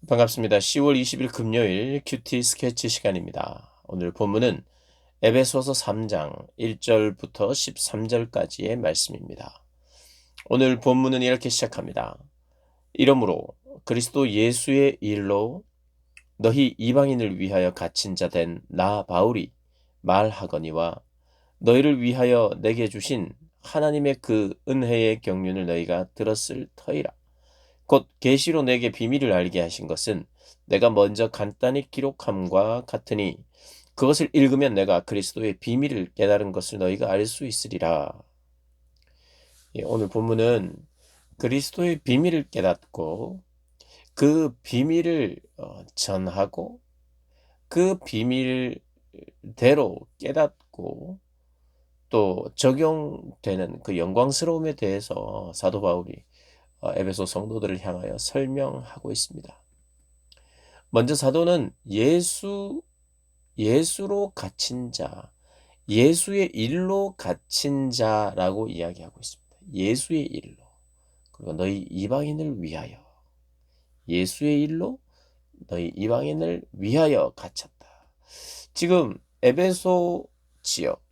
반갑습니다. 10월 20일 금요일 큐티 스케치 시간입니다. 오늘 본문은 에베소서 3장 1절부터 13절까지의 말씀입니다. 오늘 본문은 이렇게 시작합니다. 이러므로 그리스도 예수의 일로 너희 이방인을 위하여 갇힌 자 된 나 바울이 말하거니와 너희를 위하여 내게 주신 하나님의 그 은혜의 경륜을 너희가 들었을 터이라. 곧 계시로 내게 비밀을 알게 하신 것은 내가 먼저 간단히 기록함과 같으니 그것을 읽으면 내가 그리스도의 비밀을 깨달은 것을 너희가 알 수 있으리라. 오늘 본문은 그리스도의 비밀을 깨닫고 그 비밀을 전하고 그 비밀대로 깨닫고 또 적용되는 그 영광스러움에 대해서 사도 바울이 에베소 성도들을 향하여 설명하고 있습니다. 먼저 사도는 예수로 갇힌 자, 예수의 일로 갇힌 자라고 이야기하고 있습니다. 예수의 일로. 그리고 너희 이방인을 위하여. 예수의 일로 너희 이방인을 위하여 갇혔다. 지금 에베소 지역,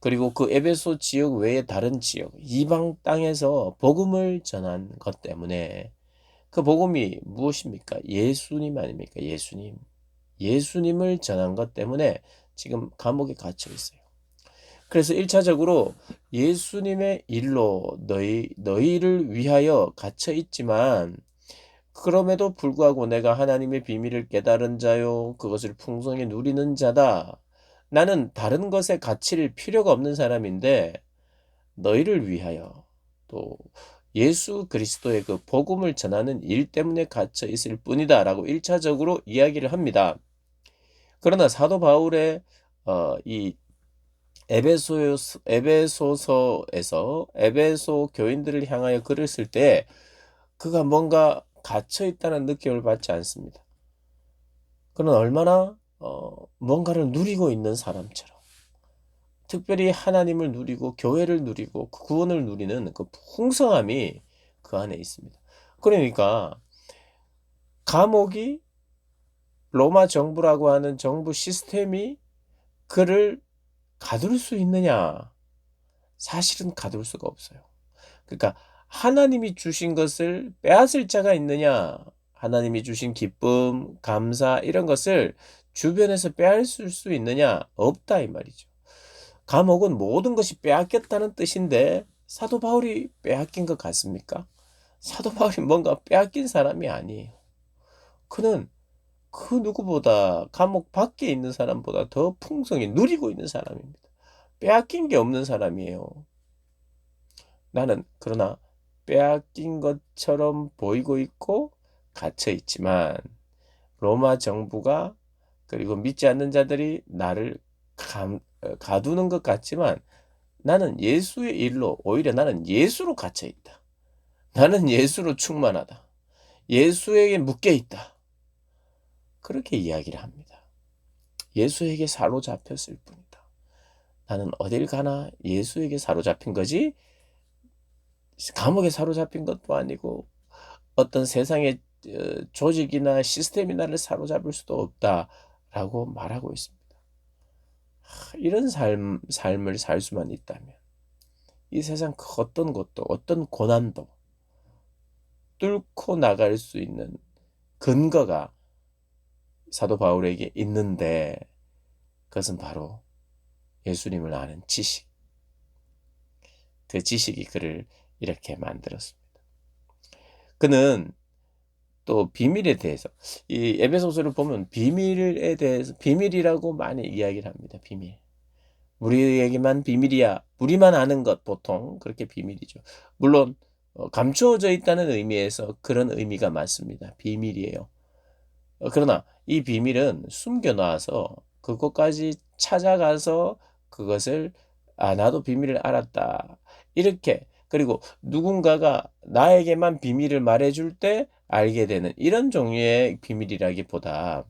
그리고 그 에베소 지역 외에 다른 지역, 이방 땅에서 복음을 전한 것 때문에 그 복음이 무엇입니까? 예수님 아닙니까? 예수님. 예수님을 전한 것 때문에 지금 감옥에 갇혀 있어요. 그래서 1차적으로 예수님의 일로 너희를 위하여 갇혀 있지만 그럼에도 불구하고 내가 하나님의 비밀을 깨달은 자요. 그것을 풍성히 누리는 자다. 나는 다른 것에 갇힐 필요가 없는 사람인데 너희를 위하여 또 예수 그리스도의 그 복음을 전하는 일 때문에 갇혀 있을 뿐이다 라고 1차적으로 이야기를 합니다. 그러나 사도 바울의 이 에베소서에서 에베소 교인들을 향하여 글을 쓸 때 그가 뭔가 갇혀 있다는 느낌을 받지 않습니다. 그는 얼마나 뭔가를 누리고 있는 사람처럼 특별히 하나님을 누리고 교회를 누리고 구원을 누리는 그 풍성함이 그 안에 있습니다. 그러니까 감옥이 로마 정부라고 하는 정부 시스템이 그를 가둘 수 있느냐? 사실은 가둘 수가 없어요. 그러니까 하나님이 주신 것을 빼앗을 자가 있느냐? 하나님이 주신 기쁨, 감사 이런 것을 주변에서 빼앗을 수 있느냐? 없다 이 말이죠. 감옥은 모든 것이 빼앗겼다는 뜻인데 사도 바울이 빼앗긴 것 같습니까? 사도 바울이 뭔가 빼앗긴 사람이 아니에요. 그는 그 누구보다 감옥 밖에 있는 사람보다 더 풍성히 누리고 있는 사람입니다. 빼앗긴 게 없는 사람이에요. 나는 그러나 빼앗긴 것처럼 보이고 있고 갇혀 있지만 로마 정부가 그리고 믿지 않는 자들이 나를 가두는 것 같지만 나는 예수의 일로 오히려 나는 예수로 갇혀 있다. 나는 예수로 충만하다. 예수에게 묶여 있다. 그렇게 이야기를 합니다. 예수에게 사로잡혔을 뿐이다. 나는 어딜 가나 예수에게 사로잡힌 거지 감옥에 사로잡힌 것도 아니고 어떤 세상의 조직이나 시스템이 나를 사로잡을 수도 없다라고 말하고 있습니다. 이런 삶을 살 수만 있다면 이 세상 그 어떤 것도 어떤 고난도 뚫고 나갈 수 있는 근거가 사도 바울에게 있는데 그것은 바로 예수님을 아는 지식. 그 지식이 그를 이렇게 만들었습니다. 그는 또 비밀에 대해서 이 에베소서를 보면 비밀에 대해서 비밀이라고 많이 이야기를 합니다. 비밀. 우리에게만 비밀이야. 우리만 아는 것 보통 그렇게 비밀이죠. 물론 감추어져 있다는 의미에서 그런 의미가 맞습니다. 비밀이에요. 그러나 이 비밀은 숨겨놔서 그것까지 찾아가서 그것을 나도 비밀을 알았다. 이렇게 그리고 누군가가 나에게만 비밀을 말해줄 때 알게 되는 이런 종류의 비밀이라기보다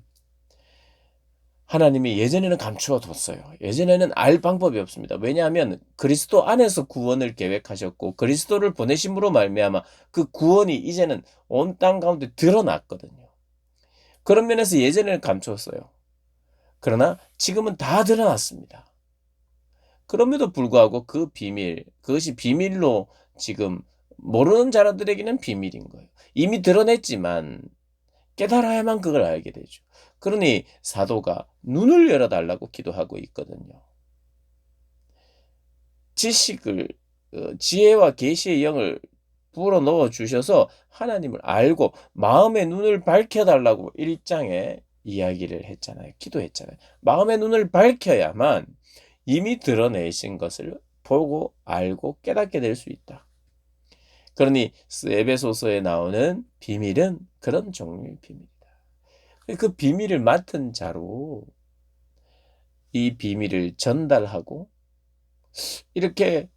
하나님이 예전에는 감추어 뒀어요. 예전에는 알 방법이 없습니다. 왜냐하면 그리스도 안에서 구원을 계획하셨고 그리스도를 보내심으로 말미암아 그 구원이 이제는 온 땅 가운데 드러났거든요. 그런 면에서 예전에는 감추었어요. 그러나 지금은 다 드러났습니다. 그럼에도 불구하고 그 비밀, 그것이 비밀로 지금 모르는 자들에게는 비밀인 거예요. 이미 드러냈지만 깨달아야만 그걸 알게 되죠. 그러니 사도가 눈을 열어 달라고 기도하고 있거든요. 지식을 지혜와 계시의 영을 불어 넣어 주셔서 하나님을 알고 마음의 눈을 밝혀 달라고 1장에 이야기를 했잖아요. 기도했잖아요. 마음의 눈을 밝혀야만 이미 드러내신 것을 보고 알고 깨닫게 될 수 있다. 그러니 에베소서에 나오는 비밀은 그런 종류의 비밀이다. 그 비밀을 맡은 자로 이 비밀을 전달하고 이렇게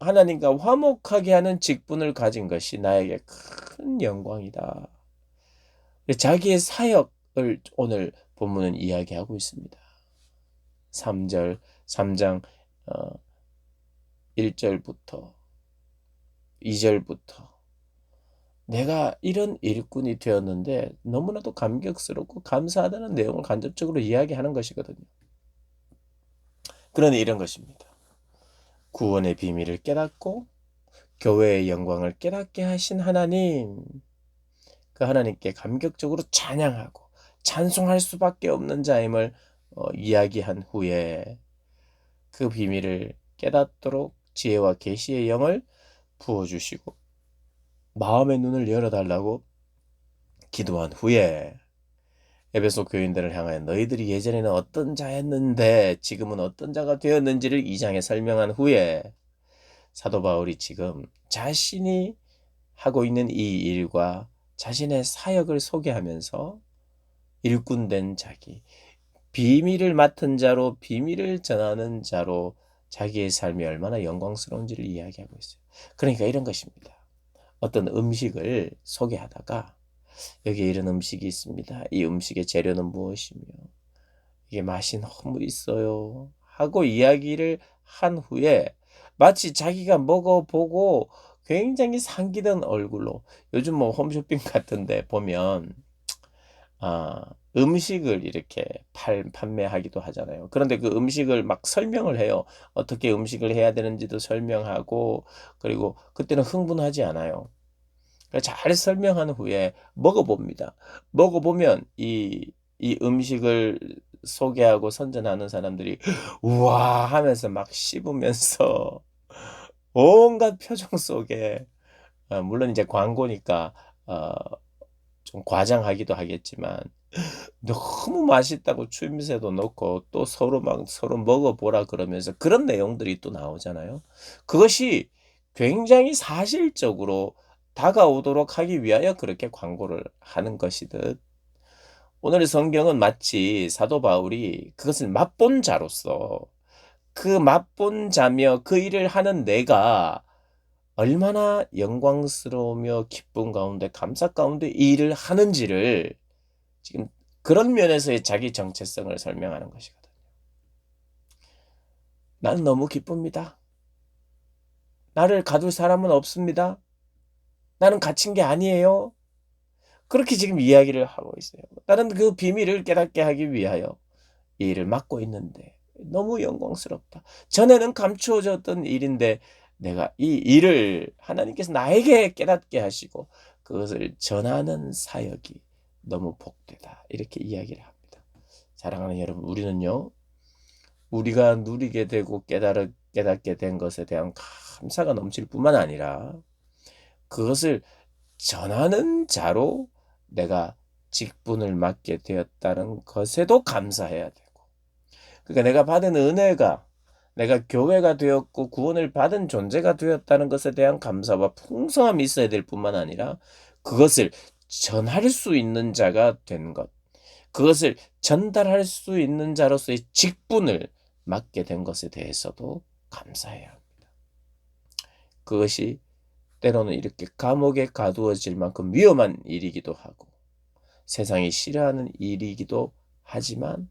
하나님과 화목하게 하는 직분을 가진 것이 나에게 큰 영광이다. 자기의 사역을 오늘 본문은 이야기하고 있습니다. 3장 1절부터 2절부터 내가 이런 일꾼이 되었는데 너무나도 감격스럽고 감사하다는 내용을 간접적으로 이야기하는 것이거든요. 그러니 이런 것입니다. 구원의 비밀을 깨닫고 교회의 영광을 깨닫게 하신 하나님, 그 하나님께 감격적으로 찬양하고 찬송할 수밖에 없는 자임을 이야기한 후에 그 비밀을 깨닫도록 지혜와 계시의 영을 부어주시고 마음의 눈을 열어달라고 기도한 후에 에베소 교인들을 향하여 너희들이 예전에는 어떤 자였는데 지금은 어떤 자가 되었는지를 2장에 설명한 후에 사도 바울이 지금 자신이 하고 있는 이 일과 자신의 사역을 소개하면서 일꾼된 자기, 비밀을 맡은 자로 비밀을 전하는 자로 자기의 삶이 얼마나 영광스러운지를 이야기하고 있어요. 그러니까 이런 것입니다. 어떤 음식을 소개하다가 여기에 이런 음식이 있습니다. 이 음식의 재료는 무엇이며 이게 맛이 너무 있어요. 하고 이야기를 한 후에 마치 자기가 먹어보고 굉장히 상기된 얼굴로 요즘 뭐 홈쇼핑 같은데 보면 음식을 이렇게 판매하기도 하잖아요. 그런데 그 음식을 막 설명을 해요. 어떻게 음식을 해야 되는지도 설명하고 그리고 그때는 흥분하지 않아요. 잘 설명한 후에 먹어봅니다. 먹어보면 이 음식을 소개하고 선전하는 사람들이 우와 하면서 막 씹으면서 온갖 표정 속에 물론 이제 광고니까 어, 좀 과장하기도 하겠지만 너무 맛있다고 추임새도 넣고 또 서로 먹어보라 그러면서 그런 내용들이 또 나오잖아요. 그것이 굉장히 사실적으로 다가오도록 하기 위하여 그렇게 광고를 하는 것이듯 오늘의 성경은 마치 사도 바울이 그것을 맛본 자로서 그 맛본 자며 그 일을 하는 내가 얼마나 영광스러우며 기쁨 가운데 감사 가운데 이 일을 하는지를 지금 그런 면에서의 자기 정체성을 설명하는 것이거든요. 나는 너무 기쁩니다. 나를 가둘 사람은 없습니다. 나는 갇힌 게 아니에요. 그렇게 지금 이야기를 하고 있어요. 나는 그 비밀을 깨닫게 하기 위하여 이 일을 맡고 있는데 너무 영광스럽다. 전에는 감추어졌던 일인데 내가 이 일을 하나님께서 나에게 깨닫게 하시고 그것을 전하는 사역이 너무 복되다. 이렇게 이야기를 합니다. 사랑하는 여러분, 우리는요. 우리가 누리게 되고 깨닫게 된 것에 대한 감사가 넘칠 뿐만 아니라 그것을 전하는 자로 내가 직분을 맡게 되었다는 것에도 감사해야 되고 그러니까 내가 받은 은혜가 내가 교회가 되었고 구원을 받은 존재가 되었다는 것에 대한 감사와 풍성함이 있어야 될 뿐만 아니라 그것을 전할 수 있는 자가 된 것, 그것을 전달할 수 있는 자로서의 직분을 맡게 된 것에 대해서도 감사해야 합니다. 그것이 때로는 이렇게 감옥에 가두어질 만큼 위험한 일이기도 하고 세상이 싫어하는 일이기도 하지만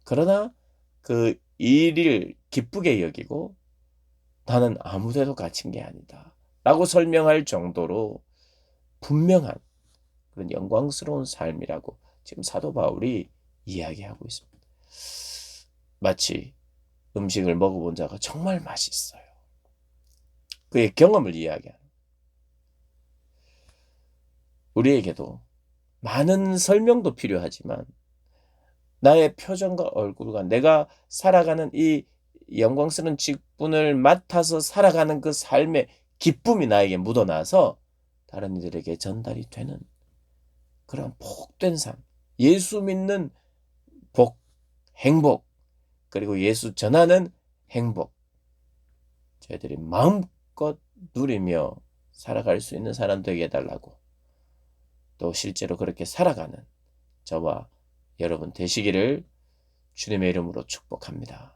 그러나 그 일을 기쁘게 여기고 나는 아무데도 갇힌 게 아니다 라고 설명할 정도로 분명한 그런 영광스러운 삶이라고 지금 사도 바울이 이야기하고 있습니다. 마치 음식을 먹어본 자가 정말 맛있어요. 그의 경험을 이야기하는. 우리에게도 많은 설명도 필요하지만 나의 표정과 얼굴과 내가 살아가는 이 영광스러운 직분을 맡아서 살아가는 그 삶의 기쁨이 나에게 묻어나서 다른 이들에게 전달이 되는 그런 복된 삶, 예수 믿는 복, 행복, 그리고 예수 전하는 행복, 저희들이 마음껏 누리며 살아갈 수 있는 사람 되게 해달라고, 또 실제로 그렇게 살아가는 저와 여러분 되시기를 주님의 이름으로 축복합니다.